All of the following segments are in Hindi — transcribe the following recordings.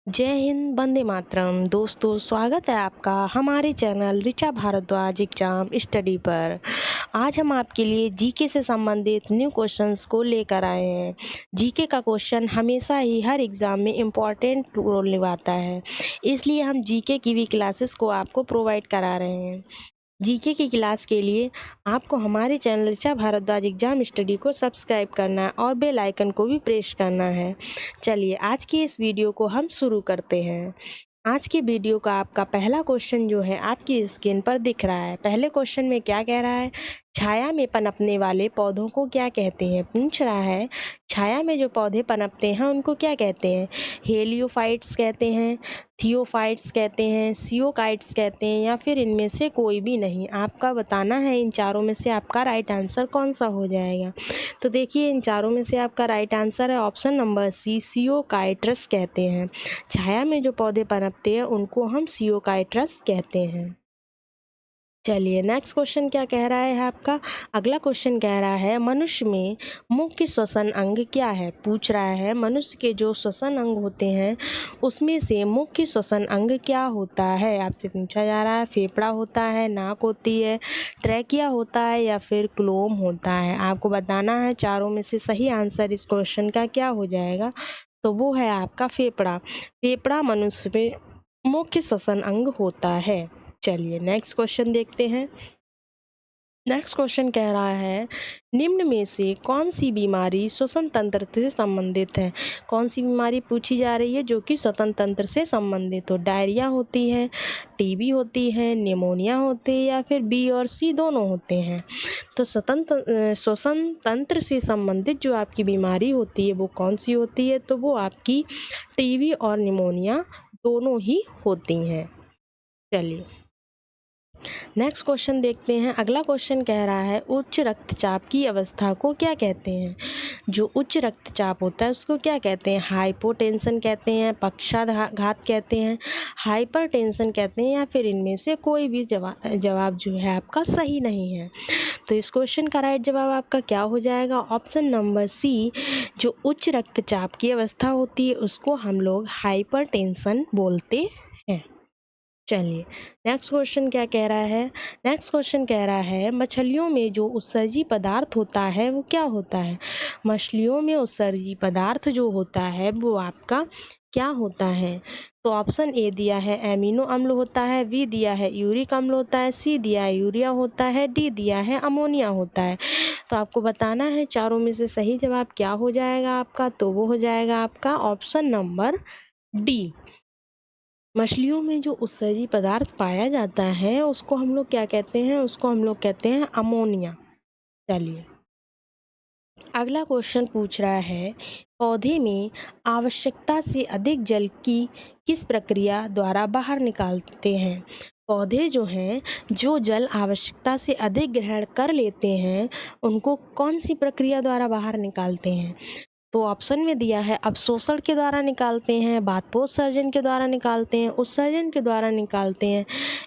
जय हिंद, वंदे मातरम। दोस्तों, स्वागत है आपका हमारे channel Richa Bhardwaj exam study पर। आज हम आपके लिए जीके से संबंधित न्यू क्वेश्चंस को लेकर आए हैं। जीके का क्वेश्चन हमेशा ही हर एग्ज़ाम में इम्पॉर्टेंट रोल निभाता है, इसलिए हम जीके की भी क्लासेस को आपको प्रोवाइड करा रहे हैं। जीके की क्लास के लिए आपको हमारे channel Richa Bhardwaj exam study को सब्सक्राइब करना है और बेल आइकन को भी प्रेस करना है। चलिए आज की इस वीडियो को हम शुरू करते हैं। आज की वीडियो का आपका पहला क्वेश्चन जो है आपकी स्क्रीन पर दिख रहा है। पहले क्वेश्चन में क्या कह रहा है, छाया में पनपने वाले पौधों को क्या कहते हैं। पूछ रहा है छाया में जो पौधे पनपते हैं उनको क्या कहते हैं। हेलियोफाइट्स कहते हैं, थियोफाइट्स कहते हैं, सियोकाइट्स कहते हैं, या फिर इनमें से कोई भी नहीं। आपका बताना है इन चारों में से आपका राइट आंसर कौन सा हो जाएगा। तो देखिए, इन चारों में से आपका राइट आंसर है ऑप्शन नंबर सी, सियोकाइट्रस कहते हैं। छाया में जो पौधे पनपते हैं उनको हम सियोकाइट्रस कहते हैं। चलिए नेक्स्ट क्वेश्चन क्या कह रहा है आपका। अगला क्वेश्चन कह रहा है मनुष्य में मुख्य श्वसन अंग क्या है। पूछ रहा है मनुष्य के जो श्वसन अंग होते हैं उसमें से मुख्य श्वसन अंग क्या होता है। आपसे पूछा जा रहा है फेफड़ा होता है, नाक होती है, ट्रैकिया होता है, या फिर क्लोम होता है। आपको बताना है चारों में से सही आंसर इस क्वेश्चन का क्या हो जाएगा। तो वो है आपका फेफड़ा। फेफड़ा मनुष्य में मुख्य श्वसन अंग होता है। चलिए नेक्स्ट क्वेश्चन देखते हैं। नेक्स्ट क्वेश्चन कह रहा है निम्न में से कौन सी बीमारी श्वसन तंत्र से संबंधित है। कौन सी बीमारी पूछी जा रही है जो कि श्वसन तंत्र से संबंधित हो। डायरिया होती है, टीबी होती है, निमोनिया होती है, या फिर बी और सी दोनों होते हैं। तो श्वसन तंत्र से संबंधित जो आपकी बीमारी होती है वो कौन सी होती है। तो वो आपकी टीबी और निमोनिया दोनों ही होती हैं। चलिए नेक्स्ट क्वेश्चन देखते हैं। अगला क्वेश्चन कह रहा है उच्च रक्तचाप की अवस्था को क्या कहते हैं। जो उच्च रक्तचाप होता है उसको क्या कहते हैं। हाइपोटेंशन कहते हैं, पक्षाघात कहते हैं, हाइपरटेंशन कहते हैं, या फिर इनमें से कोई भी जवाब जो है आपका सही नहीं है। तो इस क्वेश्चन का राइट जवाब आपका क्या हो जाएगा। ऑप्शन नंबर सी, जो उच्च रक्तचाप की अवस्था होती है उसको हम लोग हाइपरटेंशन बोलते हैं। चलिए नेक्स्ट क्वेश्चन क्या कह रहा है। नेक्स्ट क्वेश्चन कह रहा है मछलियों में जो उत्सर्जी पदार्थ होता है वो क्या होता है। मछलियों में उत्सर्जी पदार्थ जो होता है वो आपका क्या होता है। तो ऑप्शन ए दिया है एमिनो अम्ल होता है, बी दिया है यूरिक अम्ल होता है, सी दिया है यूरिया होता है, डी दिया है अमोनिया होता है। तो आपको बताना है चारों में से सही जवाब क्या हो जाएगा आपका। तो वो हो जाएगा आपका ऑप्शन नंबर डी। मछलियों में जो उत्सर्जी पदार्थ पाया जाता है उसको हम लोग क्या कहते हैं, उसको हम लोग कहते हैं अमोनिया। चलिए अगला क्वेश्चन पूछ रहा है पौधे में आवश्यकता से अधिक जल की किस प्रक्रिया द्वारा बाहर निकालते हैं। पौधे जो हैं जो जल आवश्यकता से अधिक ग्रहण कर लेते हैं उनको कौन सी प्रक्रिया द्वारा बाहर निकालते हैं। तो ऑप्शन में दिया है अवशोषण के द्वारा निकालते हैं, बाष्पोत्सर्जन के द्वारा निकालते हैं, उत्सर्जन के द्वारा निकालते हैं,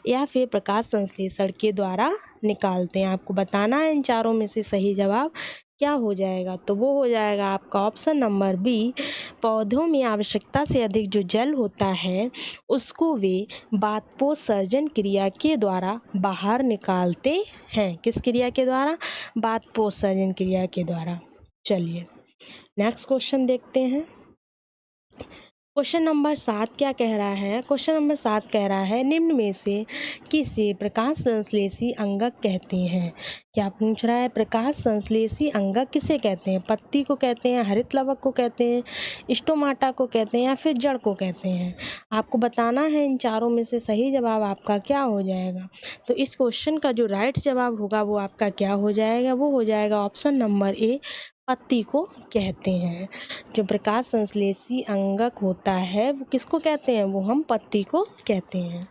या फिर प्रकाश संश्लेषण के द्वारा निकालते हैं। आपको बताना है इन चारों में से सही जवाब क्या हो जाएगा। तो वो हो जाएगा आपका ऑप्शन नंबर बी। पौधों में आवश्यकता से अधिक जो जल होता है उसको वे बाष्पोत्सर्जन क्रिया के द्वारा बाहर निकालते हैं। किस क्रिया के द्वारा, बाष्पोत्सर्जन क्रिया के द्वारा। चलिए नेक्स्ट क्वेश्चन देखते हैं। क्वेश्चन नंबर 7 क्या कह रहा है। क्वेश्चन नंबर 7 कह रहा है निम्न में से किसे प्रकाश संश्लेषी अंगक कहते हैं। क्या पूछ रहा है, प्रकाश संश्लेषी अंगक किसे कहते हैं। पत्ती को कहते हैं, हरित लवक को कहते हैं, स्टोमाटा को कहते हैं, या फिर जड़ को कहते हैं। आपको बताना है इन चारों में से सही जवाब आपका क्या हो जाएगा। तो इस क्वेश्चन का जो राइट जवाब होगा वो आपका क्या हो जाएगा। वो हो जाएगा ऑप्शन नंबर ए, पत्ती को कहते हैं। जो प्रकाश संश्लेषी अंगक होता है वो किसको कहते हैं, वो हम पत्ती को कहते हैं।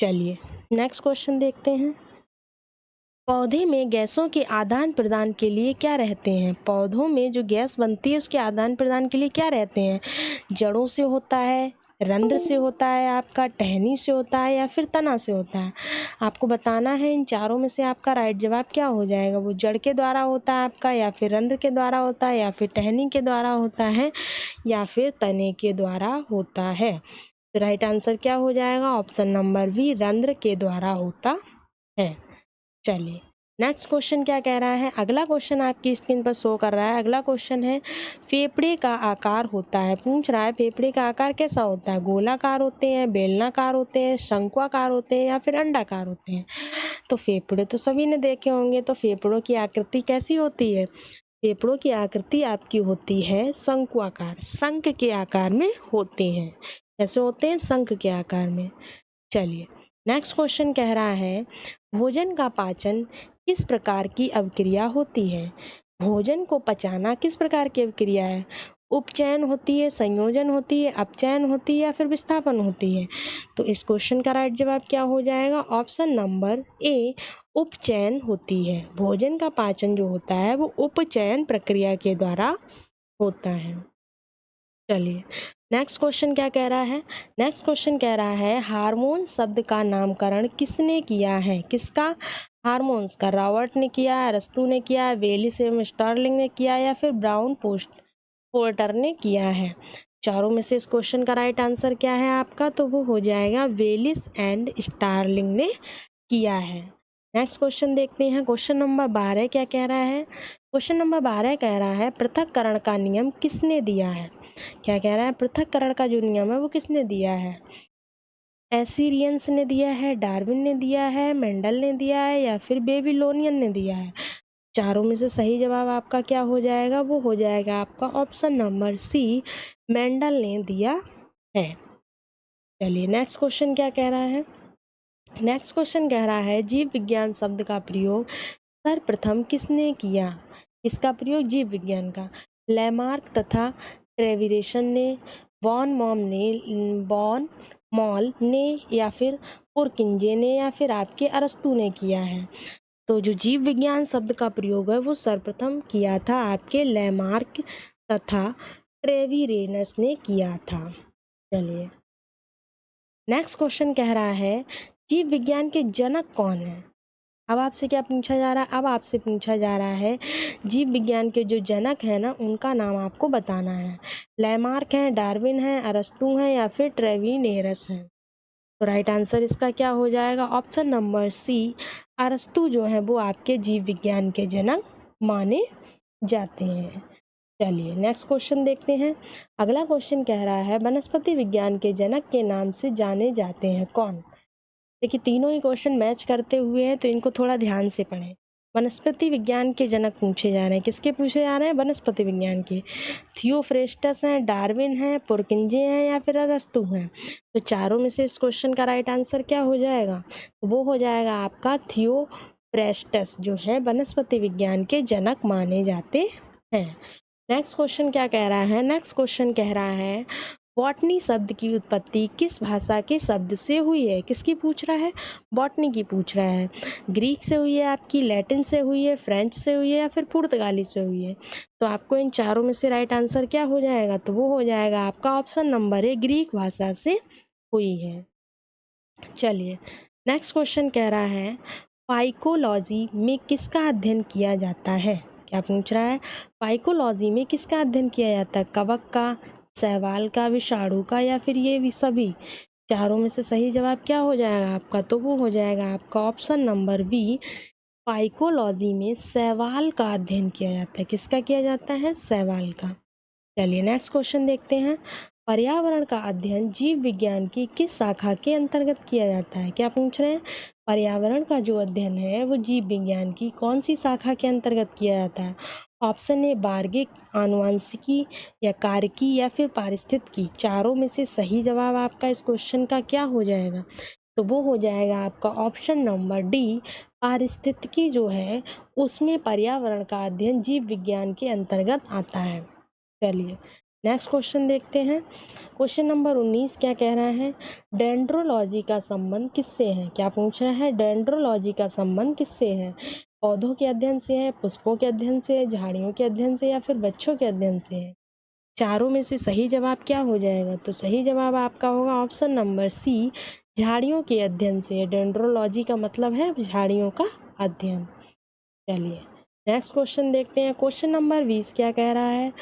चलिए नेक्स्ट क्वेश्चन देखते हैं। पौधे में गैसों के आदान प्रदान के लिए क्या रहते हैं। पौधों में जो गैस बनती है उसके आदान प्रदान के लिए क्या रहते हैं। जड़ों से होता है, रंध्र से होता है, आपका टहनी से होता है या फिर तना से होता है। आपको बताना है इन चारों में से आपका राइट जवाब क्या हो जाएगा। वो जड़ के द्वारा होता है आपका, या फिर रंध्र के द्वारा होता है, या फिर टहनी के द्वारा होता है, या फिर तने के द्वारा होता है। तो राइट आंसर क्या हो जाएगा, ऑप्शन नंबर बी, रंध्र के द्वारा होता है। चलिए नेक्स्ट क्वेश्चन क्या कह रहा है। अगला क्वेश्चन आपकी स्क्रीन पर शो कर रहा है। अगला क्वेश्चन है, फेफड़े का आकार होता है। पूछ रहा है फेफड़े का आकार कैसा होता है, गोलाकार होते हैं, बेलनाकार होते हैं, शंक्वाकार होते हैं, या फिर अंडाकार होते हैं। तो फेफड़े तो सभी ने देखे होंगे, तो फेफड़ों की आकृति कैसी होती है। फेफड़ों की आकृति आपकी होती है शंक्वाकार, शंख के आकार में होते हैं। कैसे होते हैं, शंख के आकार में। चलिए नेक्स्ट क्वेश्चन कह रहा है, भोजन का पाचन किस प्रकार की अवक्रिया होती है। भोजन को पचाना किस प्रकार की अवक्रिया है। उपचयन होती है, संयोजन होती है, अपचयन होती है, या फिर विस्थापन होती है। तो इस क्वेश्चन का राइट जवाब क्या हो जाएगा, ऑप्शन नंबर ए, उपचयन होती है। भोजन का पाचन जो होता है वो उपचयन प्रक्रिया के द्वारा होता है। चलिए नेक्स्ट क्वेश्चन क्या कह रहा है। नेक्स्ट क्वेश्चन कह रहा है, हार्मोन शब्द का नामकरण किसने किया है। किसका, हार्मोन्स का। रॉबर्ट ने किया, अरस्तू ने किया, वेलिस एवं स्टार्लिंग ने किया, या फिर ब्राउन पोर्टर ने किया है। चारों में से इस क्वेश्चन का राइट आंसर क्या है आपका, तो वो हो जाएगा वेलिस एंड स्टार्लिंग ने किया है। नेक्स्ट क्वेश्चन देखते हैं। क्वेश्चन नंबर 12 क्या कह रहा है। क्वेश्चन नंबर 12 कह रहा है, पृथक्करण का नियम किसने दिया है। क्या कह रहा है, पृथक्करण का जो नियम है वो किसने दिया है। एसिरियंस ने दिया है, डार्विन ने दिया है, मेंडल ने दिया है, या फिर बेबीलोनियन ने दिया है। चारों में से सही जवाब आपका क्या हो जाएगा, वो हो जाएगा आपका ऑप्शन नंबर सी, मेंडल ने दिया है। चलिए नेक्स्ट क्वेश्चन क्या कह रहा है। नेक्स्ट क्वेश्चन कह रहा है, जीव विज्ञान शब्द का प्रयोग सर्वप्रथम किसने किया। इसका प्रयोग जीव विज्ञान का, लैमार्क तथा ट्रेविरेशन ने, वॉन मॉल ने, या फिर पुरकिंजे ने, या फिर आपके अरस्तू ने किया है। तो जो जीव विज्ञान शब्द का प्रयोग है वो सर्वप्रथम किया था आपके लैमार्क तथा ट्रेविरेनस ने किया था। चलिए नेक्स्ट क्वेश्चन कह रहा है, जीव विज्ञान के जनक कौन है। अब आपसे क्या पूछा जा रहा है, अब आपसे पूछा जा रहा है जीव विज्ञान के जो जनक हैं ना उनका नाम आपको बताना है। लैमार्क हैं, डार्विन हैं, अरस्तू हैं, या फिर ट्रेविनेरस हैं। तो राइट आंसर इसका क्या हो जाएगा, ऑप्शन नंबर सी, अरस्तू जो है वो आपके जीव विज्ञान के जनक माने जाते हैं। चलिए नेक्स्ट क्वेश्चन देखते हैं। अगला क्वेश्चन कह रहा है, वनस्पति विज्ञान के जनक के नाम से जाने जाते हैं कौन। देखिए तीनों ही क्वेश्चन मैच करते हुए हैं तो इनको थोड़ा ध्यान से पढ़ें। वनस्पति विज्ञान के जनक पूछे जा रहे हैं, किसके पूछे जा रहे हैं, वनस्पति विज्ञान के। थियोफ्रेस्टस हैं, डार्विन हैं, पुरकिंजे हैं, या फिर अरस्तू हैं। तो चारों में से इस क्वेश्चन का राइट आंसर क्या हो जाएगा, तो वो हो जाएगा आपका थियोफ्रेस्टस जो है वनस्पति विज्ञान के जनक माने जाते हैं। नेक्स्ट क्वेश्चन क्या कह रहा है। नेक्स्ट क्वेश्चन कह रहा है, बॉटनी शब्द की उत्पत्ति किस भाषा के शब्द से हुई है। किसकी पूछ रहा है, बॉटनी की पूछ रहा है। ग्रीक से हुई है आपकी, लैटिन से हुई है, फ्रेंच से हुई है, या फिर पुर्तगाली से हुई है। तो आपको इन चारों में से राइट आंसर क्या हो जाएगा, तो वो हो जाएगा आपका ऑप्शन नंबर ए, ग्रीक भाषा से हुई है। चलिए नेक्स्ट क्वेश्चन कह रहा है, फाइकोलॉजी में किसका अध्ययन किया जाता है। क्या पूछ रहा है, फाइकोलॉजी में किसका अध्ययन किया जाता है, कवक का, शैवाल का, विषाणु का, या फिर ये भी सभी। चारों में से सही जवाब क्या हो जाएगा आपका, तो वो हो जाएगा आपका ऑप्शन नंबर बी, फाइकोलॉजी में शैवाल का अध्ययन किया जाता है। किसका किया जाता है, शैवाल का। चलिए नेक्स्ट क्वेश्चन देखते हैं। पर्यावरण का अध्ययन जीव विज्ञान की किस शाखा के अंतर्गत किया जाता है। क्या पूछ रहे हैं, पर्यावरण का जो अध्ययन है वो जीव विज्ञान की कौन सी शाखा के अंतर्गत किया जाता है। ऑप्शन ए बार्गिक, आनुवंशिकी, या कारकी, या फिर पारिस्थितिकी। चारों में से सही जवाब आपका इस क्वेश्चन का क्या हो जाएगा, तो वो हो जाएगा आपका ऑप्शन नंबर डी, पारिस्थितिकी जो है उसमें पर्यावरण का अध्ययन जीव विज्ञान के अंतर्गत आता है। चलिए नेक्स्ट क्वेश्चन देखते हैं। क्वेश्चन नंबर 19 क्या कह रहा है, डेंड्रोलॉजी का संबंध किससे है। क्या पूछ रहा है, डेंड्रोलॉजी का संबंध किससे है। पौधों के अध्ययन से है, पुष्पों के अध्ययन से है, झाड़ियों के अध्ययन से, या फिर वृक्षों के अध्ययन से है। चारों में से सही जवाब क्या हो जाएगा? तो सही जवाब आपका होगा ऑप्शन नंबर सी, झाड़ियों के अध्ययन से। डेंड्रोलॉजी का मतलब है झाड़ियों का अध्ययन। चलिए नेक्स्ट क्वेश्चन देखते हैं। क्वेश्चन नंबर 20 क्या कह रहा है?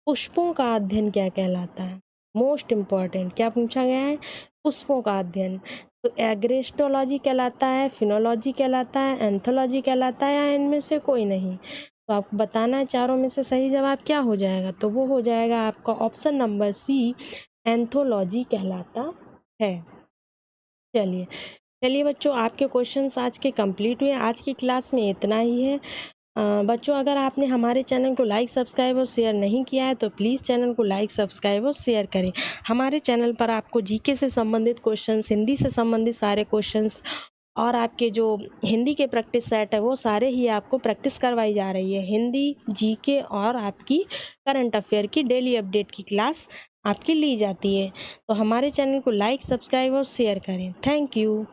पुष्पों का अध्ययन क्या कहलाता है? मोस्ट इम्पॉर्टेंट, क्या पूछा गया है? पुष्पों का अध्ययन। तो एग्रेस्टोलॉजी कहलाता है, फिनोलॉजी कहलाता है, एंथोलॉजी कहलाता है, या इनमें से कोई नहीं? तो आपको बताना है चारों में से सही जवाब क्या हो जाएगा। तो वो हो जाएगा आपका ऑप्शन नंबर सी, एंथोलॉजी कहलाता है। चलिए चलिए बच्चों, आपके क्वेश्चंस आज के कंप्लीट हुए। आज की क्लास में इतना ही है। बच्चों, अगर आपने हमारे चैनल को लाइक सब्सक्राइब और शेयर नहीं किया है तो प्लीज़ चैनल को लाइक सब्सक्राइब और शेयर करें। हमारे चैनल पर आपको जीके से संबंधित क्वेश्चंस, हिंदी से संबंधित सारे क्वेश्चंस और आपके जो हिंदी के प्रैक्टिस सेट है वो सारे ही आपको प्रैक्टिस करवाई जा रही है। हिंदी, जीके और आपकी करंट अफेयर की डेली अपडेट की क्लास आपकी ली जाती है। तो हमारे चैनल को लाइक सब्सक्राइब और शेयर करें। Thank you.